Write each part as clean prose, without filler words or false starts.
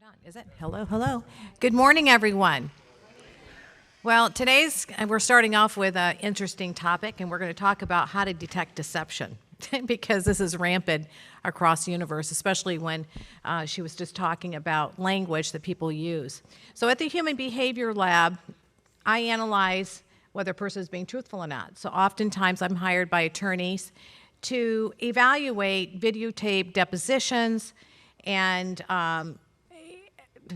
on, is it? Hello, hello. Good morning, everyone. Well, we're starting off with an interesting topic, and we're going to talk about how to detect deception because this is rampant across the universe, especially when she was just talking about language that people use. So at the Human Behavior Lab, I analyze whether a person is being truthful or not. So oftentimes I'm hired by attorneys to evaluate videotape depositions and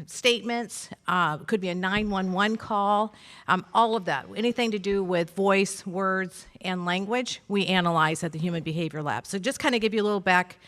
statements, could be a 911 call, all of that. Anything to do with voice, words, and language, we analyze at the Human Behavior Lab. So just kind of give you a little back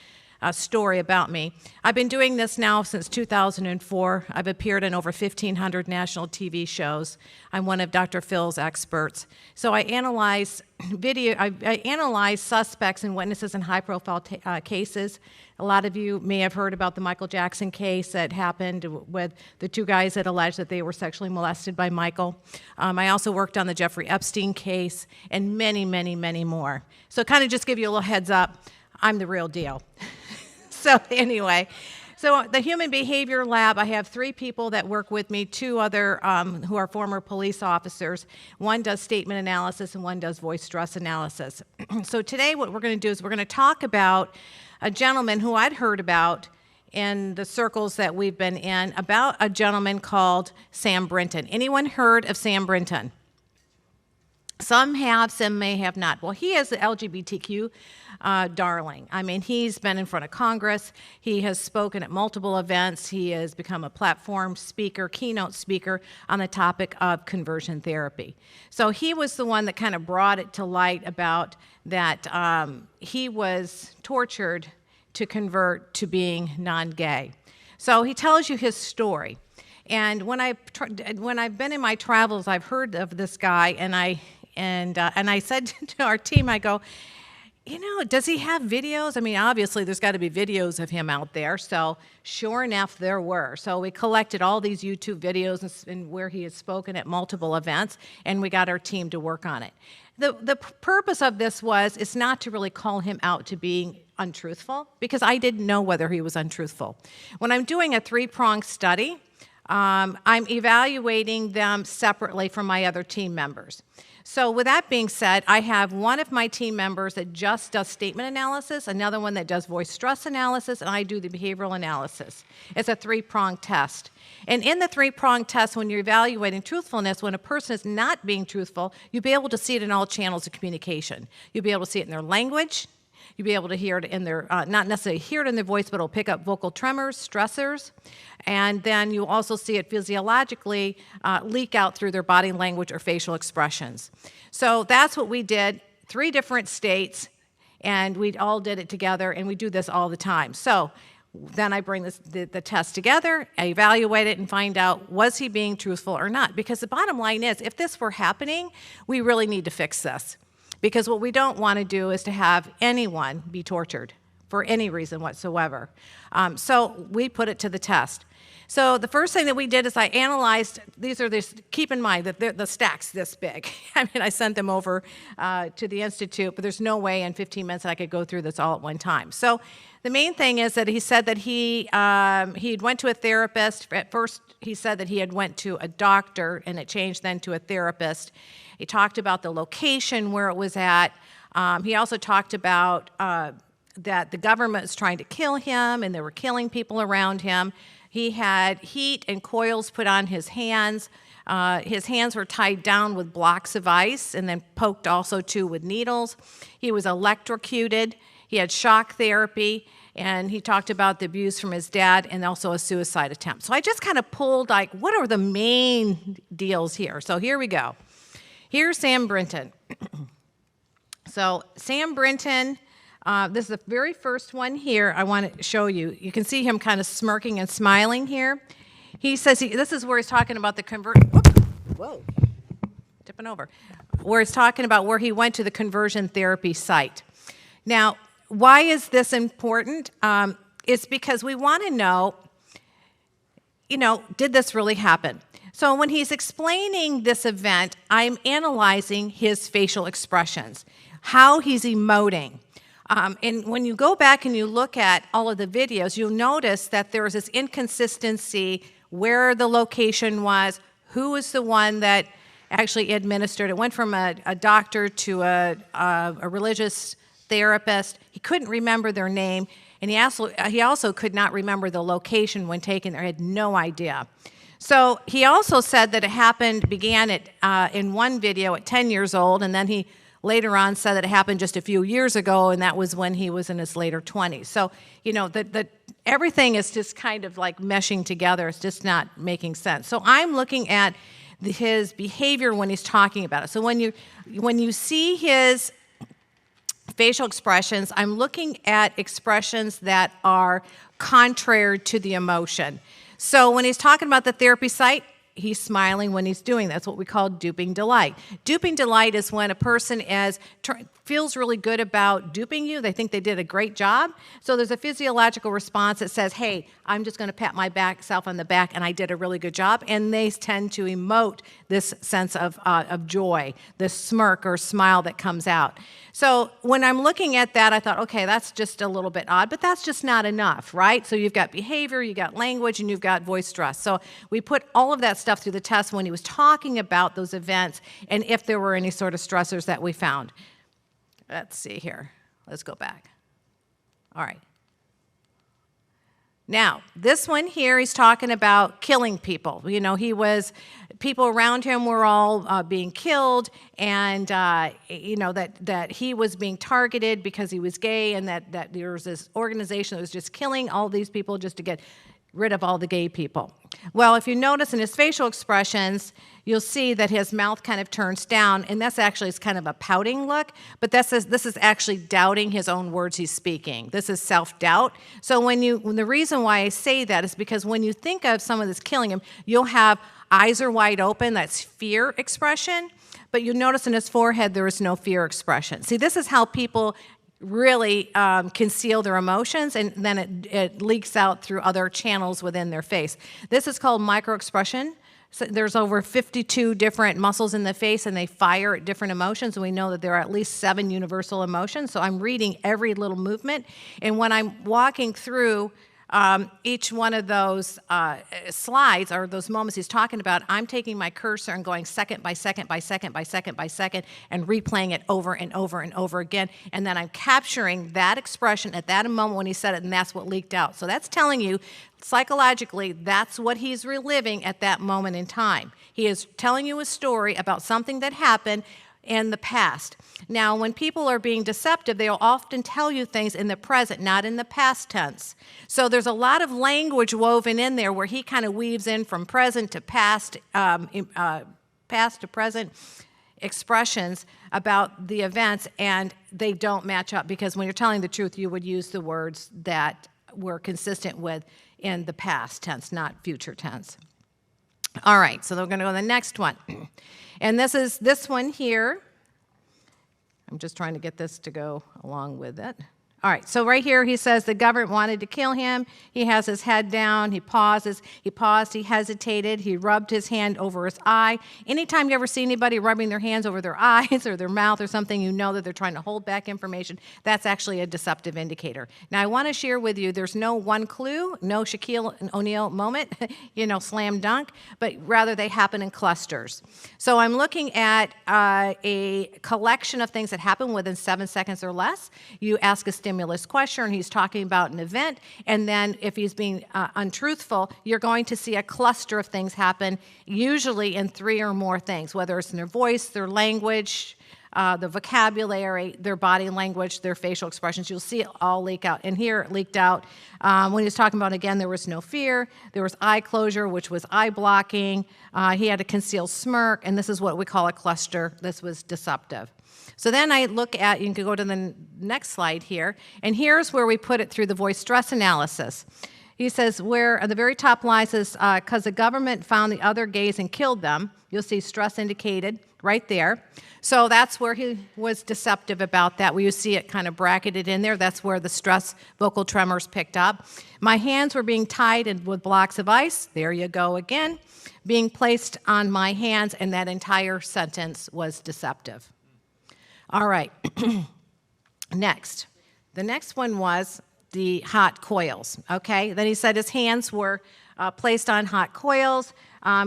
story about me. I've been doing this now since 2004. I've appeared in over 1,500 national TV shows. I'm one of Dr. Phil's experts. So I analyze I analyze suspects and witnesses in high-profile cases. A lot of you may have heard about the Michael Jackson case that happened with the two guys that alleged that they were sexually molested by Michael. I also worked on the Jeffrey Epstein case and many, many, many more. So kind of just give you a little heads up, I'm the real deal. So anyway, so the Human Behavior Lab, I have 3 people that work with me, 2 other who are former police officers. One does statement analysis and one does voice stress analysis. So today what we're going to do is we're going to talk about a gentleman who I'd heard about in the circles that we've been in, about a gentleman called Sam Brinton. Anyone heard of Sam Brinton? Some have, some may have not. Well, he is the LGBTQ darling. I mean, he's been in front of Congress. He has spoken at multiple events. He has become a platform speaker, keynote speaker on the topic of conversion therapy. So he was the one that kind of brought it to light about that he was tortured to convert to being non-gay. So he tells you his story. And when I've been in my travels, I've heard of this guy, and I said to our team, I go, does he have videos? I mean, obviously, there's got to be videos of him out there. So sure enough, there were. So we collected all these YouTube videos and where he had spoken at multiple events, and we got our team to work on it. The purpose of this it's not to really call him out to being untruthful, because I didn't know whether he was untruthful. When I'm doing a 3-pronged study, I'm evaluating them separately from my other team members. So with that being said, I have one of my team members that just does statement analysis, another one that does voice stress analysis, and I do the behavioral analysis. It's a 3-pronged test. And in the 3-pronged test, when you're evaluating truthfulness, when a person is not being truthful, you'll be able to see it in all channels of communication. You'll be able to see it in their language. You'll be able to hear it in their, not necessarily hear it in their voice, but it'll pick up vocal tremors, stressors, and then you'll also see it physiologically leak out through their body language or facial expressions. So that's what we did, 3 different states, and we all did it together, and we do this all the time. So then I bring the test together, I evaluate it, and find out, was he being truthful or not? Because the bottom line is, if this were happening, we really need to fix this. Because what we don't want to do is to have anyone be tortured for any reason whatsoever. So we put it to the test. So the first thing that we did is I analyzed, keep in mind that the stack's this big. I mean, I sent them over to the Institute, but there's no way in 15 minutes that I could go through this all at one time. So the main thing is that he said that he went to a therapist. At first, he said that he had went to a doctor, and it changed then to a therapist. He talked about the location where it was at. He also talked about that the government was trying to kill him, and they were killing people around him. He had heat and coils put on his hands. His hands were tied down with blocks of ice and then poked also too with needles. He was electrocuted. He had shock therapy, and he talked about the abuse from his dad and also a suicide attempt. So I just kind of pulled, what are the main deals here? So here we go. Here's Sam Brinton. So Sam Brinton, this is the very first one here I want to show you. You can see him kind of smirking and smiling here. He says, this is where he's talking about the whoa, tipping over, where he's talking about where he went to the conversion therapy site. Now, why is this important? It's because we want to know, did this really happen? So when he's explaining this event, I'm analyzing his facial expressions, how he's emoting. And when you go back and you look at all of the videos, you'll notice that there was this inconsistency where the location was, who was the one that actually administered. It went from a doctor to a religious therapist. He couldn't remember their name, and he also could not remember the location when taken there. He had no idea. So he also said that began in one video at 10 years old, and then he later on said that it happened just a few years ago, and that was when he was in his later 20s. So, you know, everything is just kind of like meshing together. It's just not making sense. So I'm looking at his behavior when he's talking about it. So when you see his facial expressions, I'm looking at expressions that are contrary to the emotion. So when he's talking about the therapy site, he's smiling when he's doing that. That's what we call duping delight. Duping delight is when a person feels really good about duping you. They think they did a great job. So there's a physiological response that says, hey, I'm just going to pat myself on the back and I did a really good job. And they tend to emote this sense of joy, this smirk or smile that comes out. So when I'm looking at that, I thought, okay, that's just a little bit odd, but that's just not enough, right? So you've got behavior, you've got language, and you've got voice stress. So we put all of that stuff through the test when he was talking about those events and if there were any sort of stressors that we found. Let's see here. Let's go back. All right. Now, this one here, he's talking about killing people. You know, people around him were all being killed, and, you know, that he was being targeted because he was gay, and that there was this organization that was just killing all these people just to get rid of all the gay people. Well, if you notice in his facial expressions, you'll see that his mouth kind of turns down, and that's actually kind of a pouting look, but this is actually doubting his own words he's speaking. This is self-doubt. So the reason why I say that is because when you think of someone that's killing him, you'll have eyes are wide open, that's fear expression, but you notice in his forehead there is no fear expression. See, this is how people really conceal their emotions, and then it leaks out through other channels within their face. This is called microexpression. So there's over 52 different muscles in the face, and they fire at different emotions, and we know that there are at least 7 universal emotions, so I'm reading every little movement, and when I'm walking through each one of those slides or those moments he's talking about, I'm taking my cursor and going second by second by second by second by second and replaying it over and over and over again. And then I'm capturing that expression at that moment when he said it, and that's what leaked out. So that's telling you, psychologically, that's what he's reliving at that moment in time. He is telling you a story about something that happened in the past. Now, when people are being deceptive, they'll often tell you things in the present, not in the past tense. So there's a lot of language woven in there where he kind of weaves in from present to past, past to present expressions about the events, and they don't match up because when you're telling the truth, you would use the words that were consistent with in the past tense, not future tense. All right, so we're going to go to the next one. And this is this one here. I'm just trying to get this to go along with it. All right, so right here he says the government wanted to kill him. He has his head down. He pauses. He paused. He hesitated. He rubbed his hand over his eye. Anytime you ever see anybody rubbing their hands over their eyes or their mouth or something, you know that they're trying to hold back information. That's actually a deceptive indicator. Now, I want to share with you, there's no one clue, no Shaquille O'Neal moment, slam dunk, but rather they happen in clusters. So I'm looking at a collection of things that happen within 7 seconds or less. You ask a stimulus question, and he's talking about an event, and then if he's being untruthful, you're going to see a cluster of things happen, usually in 3 or more things, whether it's in their voice, their language, the vocabulary, their body language, their facial expressions. You'll see it all leak out. And here it leaked out when he was talking about, again, there was no fear, there was eye closure, which was eye blocking, he had a concealed smirk, and this is what we call a cluster. This was deceptive. So then I look at, you can go to the next slide here, and here's where we put it through the voice stress analysis. He says, where at the very top line says, because the government found the other gays and killed them, you'll see stress indicated right there. So that's where he was deceptive about that, where you see it kind of bracketed in there. That's where the stress vocal tremors picked up. My hands were being tied with blocks of ice. There you go again. Being placed on my hands, and that entire sentence was deceptive. All right, next. The next one was the hot coils, okay? Then he said his hands were placed on hot coils.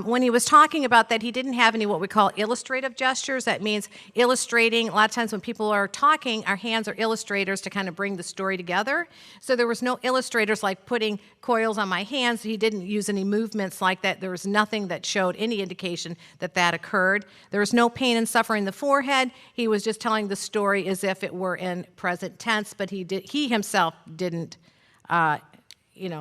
When he was talking about that, he didn't have any what we call illustrative gestures. That means illustrating. A lot of times when people are talking, our hands are illustrators to kind of bring the story together. So there was no illustrators like putting coils on my hands. He didn't use any movements like that. There was nothing that showed any indication that that occurred. There was no pain and suffering in the forehead. He was just telling the story as if it were in present tense, but he himself didn't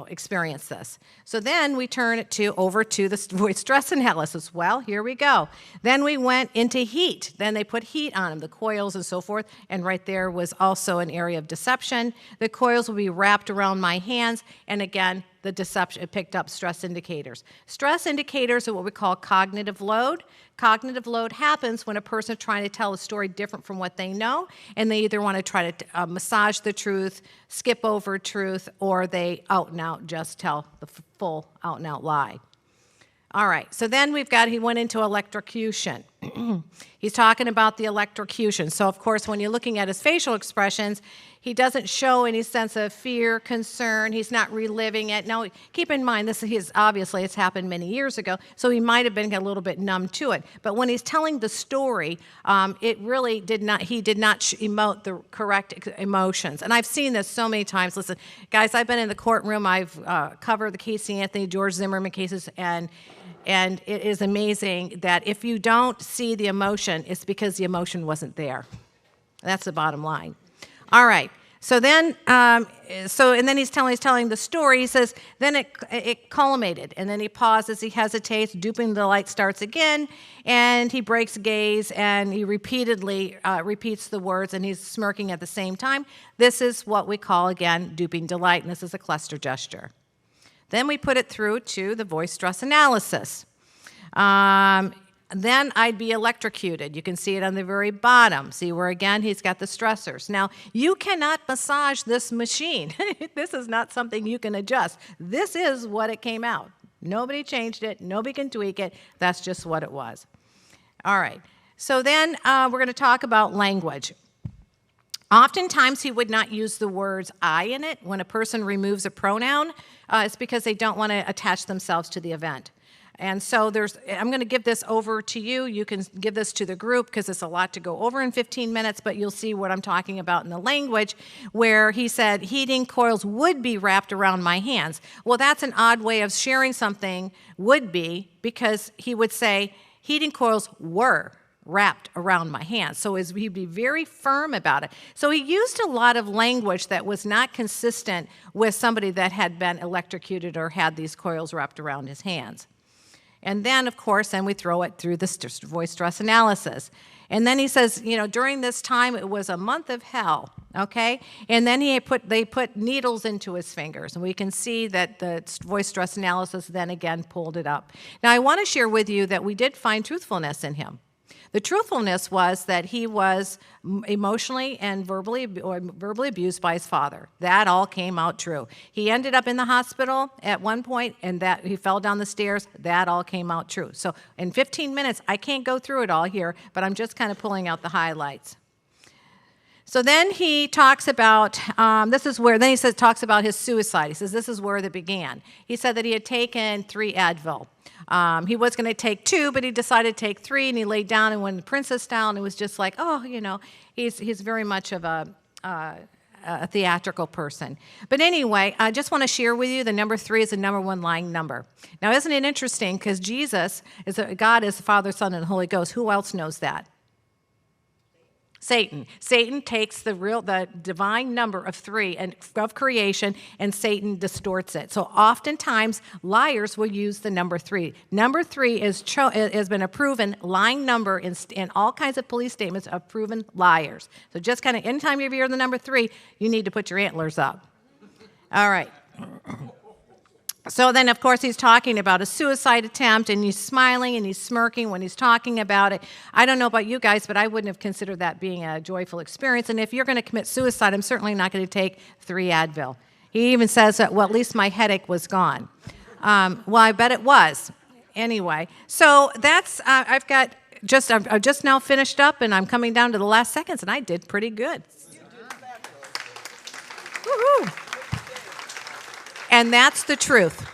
experience this. So then we turn it over to the voice stress analysis. Well, here we go. Then we went into heat. Then they put heat on them, the coils and so forth, and right there was also an area of deception. The coils will be wrapped around my hands, and again, the deception, it picked up stress indicators. Stress indicators are what we call cognitive load. Cognitive load happens when a person is trying to tell a story different from what they know, and they either want to try to massage the truth, skip over truth, or they out and out just tell the full out and out lie. All right, so then he went into electrocution. He's talking about the electrocution. So, of course, when you're looking at his facial expressions, he doesn't show any sense of fear, concern. He's not reliving it. Now, keep in mind, obviously it's happened many years ago, so he might have been a little bit numb to it. But when he's telling the story, it really did not emote the correct emotions. And I've seen this so many times. Listen, guys, I've been in the courtroom. I've covered the Casey Anthony, George Zimmerman cases, and it is amazing that if you don't see the emotion, it's because the emotion wasn't there. That's the bottom line. All right. So then, and then he's telling the story. He says, then it culminated, and then he pauses, he hesitates, duping the light starts again, and he breaks gaze, and he repeatedly repeats the words, and he's smirking at the same time. This is what we call, again, duping delight, and this is a cluster gesture. Then we put it through to the voice stress analysis. Then I'd be electrocuted. You can see it on the very bottom. See where, again, he's got the stressors. Now, you cannot massage this machine. This is not something you can adjust. This is what it came out. Nobody changed it. Nobody can tweak it. That's just what it was. All right. So then we're going to talk about language. Oftentimes, he would not use the words I in it. When a person removes a pronoun, it's because they don't want to attach themselves to the event. And so I'm going to give this over to you. You can give this to the group because it's a lot to go over in 15 minutes, but you'll see what I'm talking about in the language where he said heating coils would be wrapped around my hands. Well, that's an odd way of sharing something, would be, because he would say heating coils were wrapped around my hands. So he'd be very firm about it. So he used a lot of language that was not consistent with somebody that had been electrocuted or had these coils wrapped around his hands. And then, of course, we throw it through the voice stress analysis. And then he says, during this time, it was a month of hell, okay? And then they put needles into his fingers. And we can see that the voice stress analysis then again pulled it up. Now, I want to share with you that we did find truthfulness in him. The truthfulness was that he was emotionally and verbally abused by his father. That all came out true. He ended up in the hospital at one point, and that he fell down the stairs. That all came out true. So in 15 minutes, I can't go through it all here, but I'm just kind of pulling out the highlights. So then he talks about, talks about his suicide. He says this is where it began. He said that he had taken 3 Advil. He was going to take 2, but he decided to take 3, and he laid down and went princess style, and it was just like, he's very much of a theatrical person. But anyway, I just want to share with you the number 3 is the number 1 lying number. Now, isn't it interesting? Because God is the Father, Son, and Holy Ghost. Who else knows that? Satan. Satan takes the divine number of 3 and of creation, and Satan distorts it. So oftentimes, liars will use the number 3. Number 3 has been a proven lying number in all kinds of police statements of proven liars. So just kind of anytime you hear the number 3, you need to put your antlers up. All right. So then, of course, he's talking about a suicide attempt, and he's smiling and he's smirking when he's talking about it. I don't know about you guys, but I wouldn't have considered that being a joyful experience. And if you're going to commit suicide, I'm certainly not going to take 3 Advil. He even says that, well, at least my headache was gone. Well, I bet it was. Anyway, so that's, I've just now finished up, and I'm coming down to the last seconds, and I did pretty good. And that's the truth.